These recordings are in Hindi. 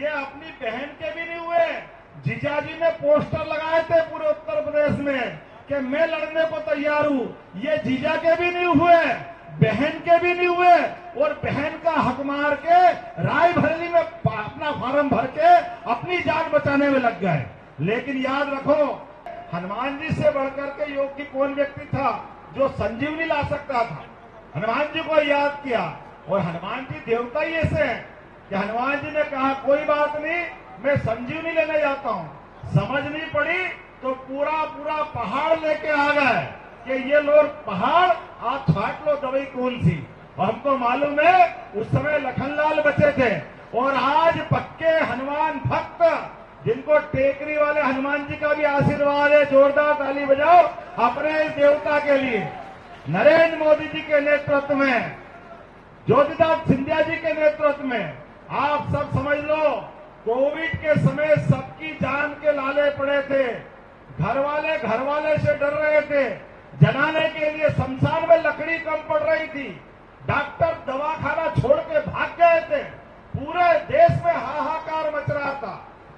ये अपनी बहन के भी नहीं हुए। जीजाजी ने पोस्टर लगाए थे पूरे उत्तर प्रदेश में कि मैं लड़ने को तैयार हूं। ये जीजा के भी नहीं हुए, बहन के भी नहीं हुए, और बहन का हक मार के रायबरेली में अपना फार्म भर के अपनी जान बचाने में लग गए। लेकिन याद रखो, हनुमान जी से बढ़कर के योग्य कौन व्यक्ति था जो संजीवनी ला सकता था? हनुमान जी को याद किया, और हनुमान जी देवता ही ऐसे हैं कि हनुमान जी ने कहा कोई बात नहीं, मैं संजीवनी लेने जाता हूं। समझ नहीं पड़ी तो पूरा पूरा पहाड़ लेके आ गए कि ये लोग पहाड़ आप छाट लो, दवाई कौन सी। और हमको मालूम है उस समय लखनलाल बचे थे। और आज पक्के हनुमान भक्त, जिनको टेकरी वाले हनुमान जी का भी आशीर्वाद है, जोरदार ताली बजाओ अपने इस देवता के लिए। नरेंद्र मोदी जी के नेतृत्व में, ज्योतिरादित्य सिंधिया जी के नेतृत्व में, आप सब समझ लो, कोविड के समय सबकी जान के लाले पड़े थे। घर वाले से डर रहे थे, जलाने के लिए शमशान में लकड़ी कम पड़ रही थी, डॉक्टर दवाखाना छोड़ के भाग गए थे, पूरे देश में हाहाकार मच रहा था।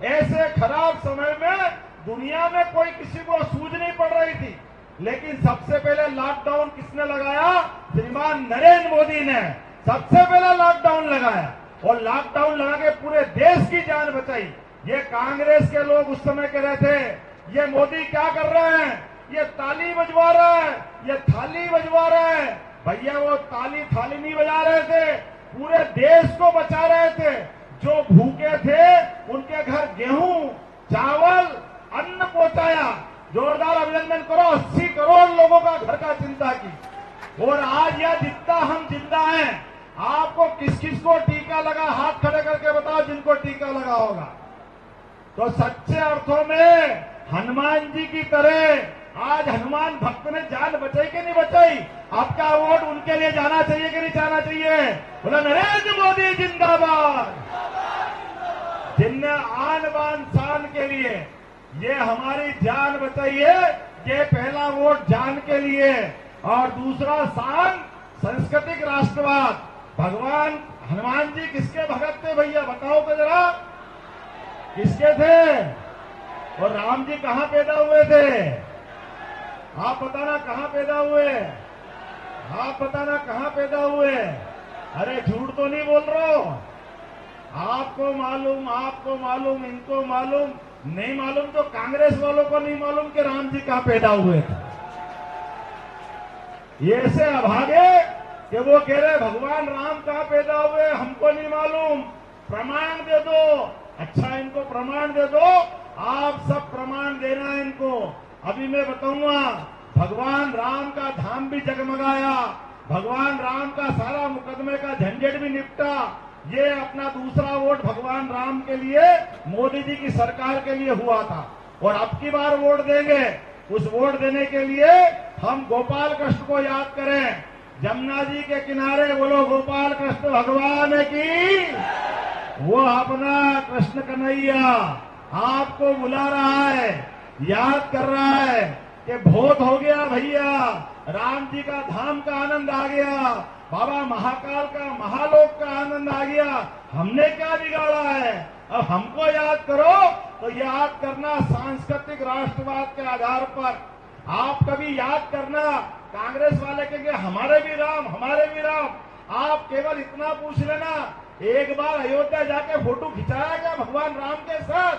ऐसे खराब समय में दुनिया में कोई किसी को सूझ नहीं पड़ रही थी, लेकिन सबसे पहले लॉकडाउन किसने लगाया? श्रीमान नरेंद्र मोदी ने सबसे पहले लॉकडाउन लगाया, और लॉकडाउन लगा के पूरे देश की जान बचाई। ये कांग्रेस के लोग उस समय कह रहे थे ये मोदी क्या कर रहे हैं, ये ताली बजवा रहा है, ये थाली बजवा रहा है। भैया वो ताली थाली नहीं बजा रहे थे, पूरे देश को बचा रहे थे। जो भूखे थे उनके घर गेहूं, चावल, अन्न पहुंचाया। जोरदार अभिनंदन करो, 80 करोड़ लोगों का घर का चिंता की। और आज यह जितना हम जिंदा हैं, आपको किस किस को टीका लगा, हाथ खड़े करके बताओ जिनको टीका लगा होगा। तो सच्चे अर्थों में हनुमान जी की तरह आज हनुमान भक्त ने जान बचाई कि नहीं बचाई? आपका वोट उनके लिए जाना चाहिए कि नहीं जाना चाहिए? बोला नरेंद्र मोदी जिंदाबाद। जिनने आन बान शान के लिए ये हमारी जान बचाई है, ये पहला वोट जान के लिए, और दूसरा शान सांस्कृतिक राष्ट्रवाद। भगवान हनुमान जी किसके भगत थे भैया, बताओ तो जरा, किसके थे? और राम जी कहां पैदा हुए थे? आप बताना कहां पैदा हुए? आप बताना कहां पैदा हुए? अरे झूठ तो नहीं बोल रहा हो? आपको मालूम, इनको मालूम नहीं मालूम तो कांग्रेस वालों को नहीं मालूम कि राम जी कहां पैदा हुए थे। ये ऐसे अभागे कि वो कह रहे भगवान राम कहां पैदा हुए, हमको नहीं मालूम, प्रमाण दे दो। अच्छा, इनको प्रमाण दे दो, आप सब प्रमाण देना है इनको। अभी मैं बताऊंगा, भगवान राम का धाम भी जगमगाया, भगवान राम का सारा मुकदमे का झंझट भी निपटा। ये अपना दूसरा वोट भगवान राम के लिए, मोदी जी की सरकार के लिए हुआ था। और अब की बार वोट देंगे, उस वोट देने के लिए हम गोपाल कृष्ण को याद करें। जमुना जी के किनारे बोलो गोपाल कृष्ण भगवान की, वो अपना कृष्ण कन्हैया आपको बुला रहा है, याद कर रहा है कि बहुत हो गया भैया, राम जी का धाम का आनंद आ गया, बाबा महाकाल का महालोक का आनंद आ गया, हमने क्या बिगाड़ा है, अब हमको याद करो। तो याद करना सांस्कृतिक राष्ट्रवाद के आधार पर। आप कभी याद करना, कांग्रेस वाले कहेंगे हमारे भी राम, हमारे भी राम। आप केवल इतना पूछ लेना, एक बार अयोध्या जाके फोटो खिंचाया क्या भगवान राम के साथ?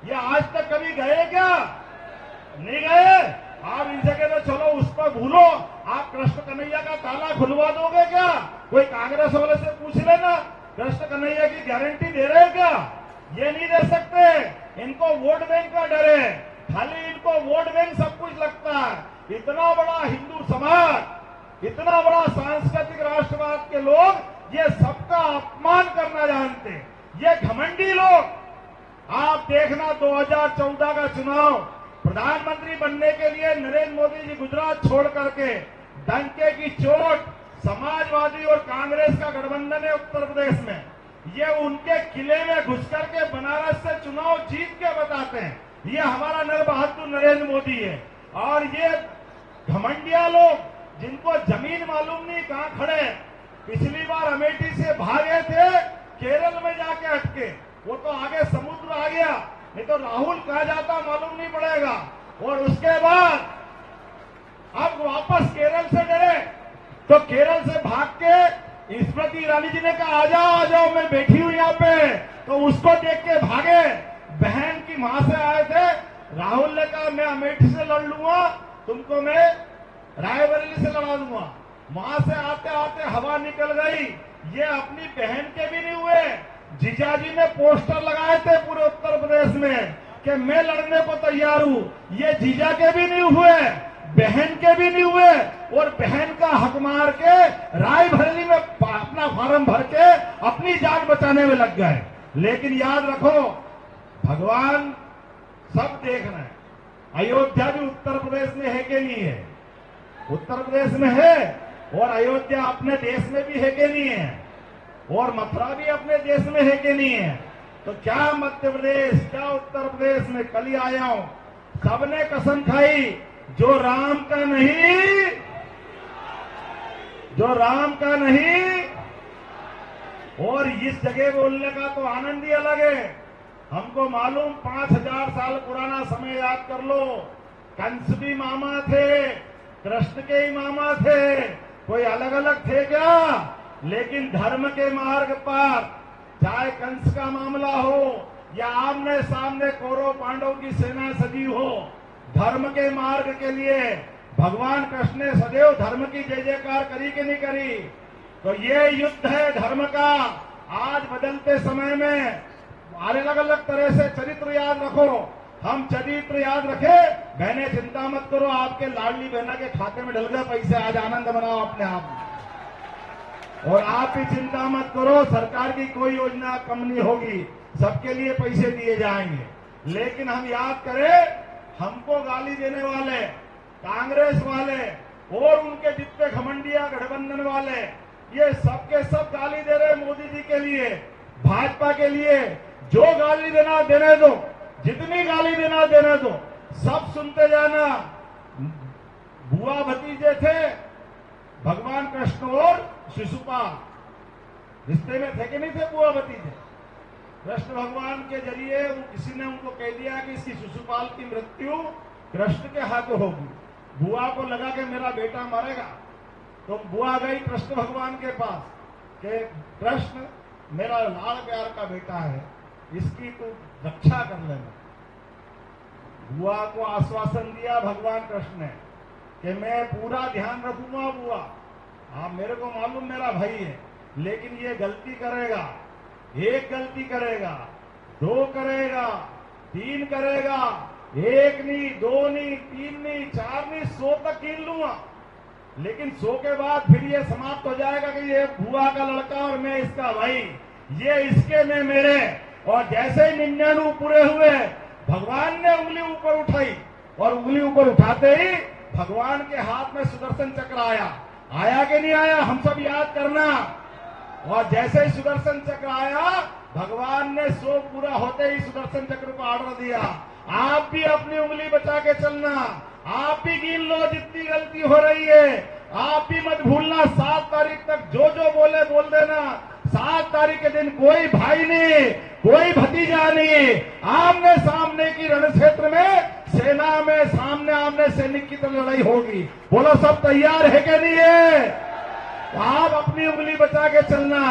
ये आज तक कभी गए क्या? नहीं गए। आप इनसे कहते चलो उस पर भूलो, आप कृष्ण कन्हैया का ताला खुलवा दोगे क्या? कोई कांग्रेस वाले से पूछ लेना, कृष्ण कन्हैया की गारंटी दे रहे क्या? ये नहीं दे सकते। इनको वोट बैंक का डर है, खाली इनको वोट बैंक सब कुछ लगता है। इतना बड़ा हिंदू समाज, इतना बड़ा सांस्कृतिक राष्ट्रवाद के लोग ये सबका अपमान करना जानते, ये घमंडी लोग। आप देखना 2014 का चुनाव, प्रधानमंत्री बनने के लिए नरेंद्र मोदी जी गुजरात छोड़ करके, डंके की चोट, समाजवादी और कांग्रेस का गठबंधन है उत्तर प्रदेश में, ये उनके किले में घुस करके बनारस से चुनाव जीत के बताते हैं ये हमारा नर बहादुर नरेंद्र मोदी है। और ये घमंडिया लोग जिनको जमीन मालूम नहीं कहां खड़े, पिछली बार अमेठी से भागे थे, केरल में जाके अटके, वो तो आगे समुद्र आ गया, नहीं तो राहुल कहा जाता मालूम नहीं पड़ेगा। और उसके बाद अब वापस केरल से डरे तो केरल से भाग के स्मृति ईरानी जी ने कहा आ जाओ मैं बैठी हूं यहाँ पे, तो उसको देख के भागे। बहन की मां से आए थे, राहुल ने कहा मैं अमेठी से लड़ लूंगा, तुमको मैं रायबरेली से लड़ा दूंगा। वहां से आते आते हवा निकल गई। ये अपनी बहन के भी नहीं हुए, जीजाजी ने पोस्टर लगाए थे पूरे उत्तर प्रदेश में कि मैं लड़ने को तैयार हूं। ये जीजा के भी नहीं हुए, बहन के भी नहीं हुए, और बहन का हक मार के रायबरेली में अपना फार्म भर के अपनी जान बचाने में लग गए। लेकिन याद रखो, भगवान सब देख रहे हैं। अयोध्या भी उत्तर प्रदेश में है कि नहीं है? उत्तर प्रदेश में है, और अयोध्या अपने देश में भी है कि नहीं है? और मथुरा भी अपने देश में है कि नहीं है? तो क्या मध्य प्रदेश, क्या उत्तर प्रदेश में? कल ही आया हूं, सबने कसम खाई, जो राम का नहीं, जो राम का नहीं। और इस जगह बोलने का तो आनंद ही अलग है। हमको मालूम 5000 साल पुराना समय याद कर लो, कंस भी मामा थे, कृष्ण के ही मामा थे, कोई अलग अलग थे क्या? लेकिन धर्म के मार्ग पर, चाहे कंस का मामला हो या आमने सामने कौरव पांडव की सेना सजी हो, धर्म के मार्ग के लिए भगवान कृष्ण ने सदैव धर्म की जय जयकार करी कि नहीं करी? तो ये युद्ध है धर्म का। आज बदलते समय में अलग अलग तरह से चरित्र याद रखो, हम चरित्र याद रखे। बहने चिंता मत करो, आपके लाडली बहना के खाते में डल गए पैसे, आज आनंद मनाओ अपने आप में। और आप भी चिंता मत करो, सरकार की कोई योजना कम नहीं होगी, सबके लिए पैसे दिए जाएंगे। लेकिन हम याद करें, हमको गाली देने वाले कांग्रेस वाले और उनके जितने घमंडिया गठबंधन वाले, ये सबके सब गाली दे रहे मोदी जी के लिए, भाजपा के लिए। जो गाली देना देने दो, जितनी गाली देना देने दो, सब सुनते जाना। बुआ भतीजे थे भगवान कृष्ण और शिशुपाल, रिश्ते में थे कि नहीं थे बुआ भतीजे? कृष्ण भगवान के जरिए किसी ने उनको कह दिया कि इसकी शिशुपाल की मृत्यु कृष्ण के हाथ होगी। बुआ को लगा कि मेरा बेटा मरेगा, तो बुआ गई कृष्ण भगवान के पास कि कृष्ण मेरा लाड़ प्यार का बेटा है, इसकी तू रक्षा कर लेना। बुआ को आश्वासन दिया भगवान कृष्ण ने कि मैं पूरा ध्यान रखूंगा बुआ, हाँ मेरे को मालूम मेरा भाई है, लेकिन ये गलती करेगा, एक गलती करेगा, 2 करेगा, 3 करेगा, 1 नहीं, 2 नहीं, 3 नहीं, 4 नहीं, 100 तक गिन लूंगा। लेकिन 100 के बाद फिर ये समाप्त हो जाएगा कि ये बुआ का लड़का और मैं इसका भाई, ये इसके में मेरे। और जैसे ही 99 पूरे हुए, भगवान ने उंगली ऊपर उठाई, और उंगली ऊपर उठाते ही भगवान के हाथ में सुदर्शन चक्र आया। आया कि नहीं आया? हम सब याद करना। और जैसे ही सुदर्शन चक्र आया, भगवान ने 100 पूरा होते ही सुदर्शन चक्र को ऑर्डर दिया, आप भी अपनी उंगली बचा के चलना, आप भी गिन लो जितनी गलती हो रही है, आप भी मत भूलना। 7 तारीख तक जो जो बोले बोल देना। 7 तारीख के दिन कोई भाई नहीं, कोई भतीजा नहीं, आमने सामने की रण क्षेत्र में सेना में सामने आमने सैनिक की तरह लड़ाई होगी। बोलो सब तैयार है कि नहीं है? तो आप अपनी उंगली बचा के चलना।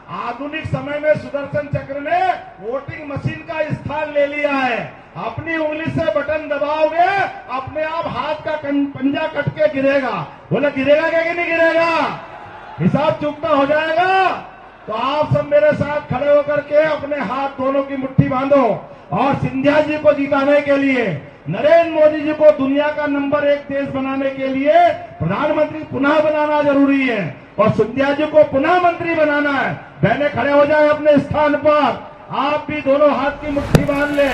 आधुनिक समय में सुदर्शन चक्र ने वोटिंग मशीन का स्थान ले लिया है। अपनी उंगली से बटन दबाओगे, अपने आप हाथ का पंजा कट के गिरेगा। बोले गिरेगा क्या कि नहीं गिरेगा? हिसाब चुकता हो जाएगा। तो आप सब मेरे साथ खड़े होकर के अपने हाथ दोनों की मुट्ठी बांधो, और सिंधिया जी को जिताने के लिए, नरेंद्र मोदी जी को दुनिया का नंबर 1 देश बनाने के लिए प्रधानमंत्री पुनः बनाना जरूरी है, और सिंधिया जी को पुनः मंत्री बनाना है। बहने खड़े हो जाए अपने स्थान पर, आप भी दोनों हाथ की मुट्ठी बांध ले।